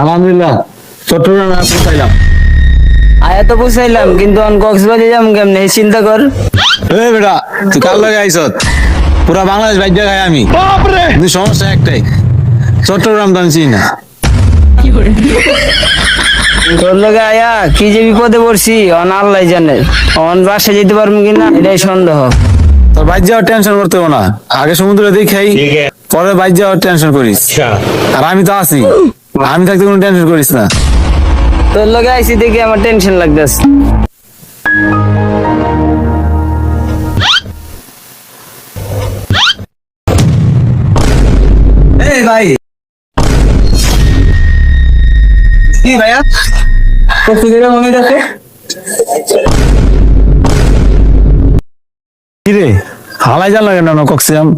আলহামদুলিল্লাহ চট্টগ্রামে পৌঁছাইলাম। আয়া তো বুঝাইলাম, কিন্তু অন কক্সবাজার যাম কেমনে চিন্তা কর। এই বেটা তুই কার লাগে আইছত? পুরা বাংলাদেশ বাইর খাই আমি, কিন্তু সমস্যা একটাই, চট্টগ্রাম তো আমি চিনি না। তোর লগে আয়া কি যে বিপদে পড়ছি অন আল্লাহ জানে। অন বাসা যেতে পারবো কিনা এটাই সন্দেহ। তোর বাইর যাওয়ার টেনশন করতে হবে না, আগে সমুদ্রে দেখাই পরে বাইর যাওয়ার টেনশন করিস। আর আমি তো আছি, আমি থাকতে কোনো টেনশন করিস না। তোর লগে আইসি দেখে আমার টেনশন লাগতেছে। এই ভাই কি ভাইয়া কিরে হালাই জান লাগে না কক্সিয়াম?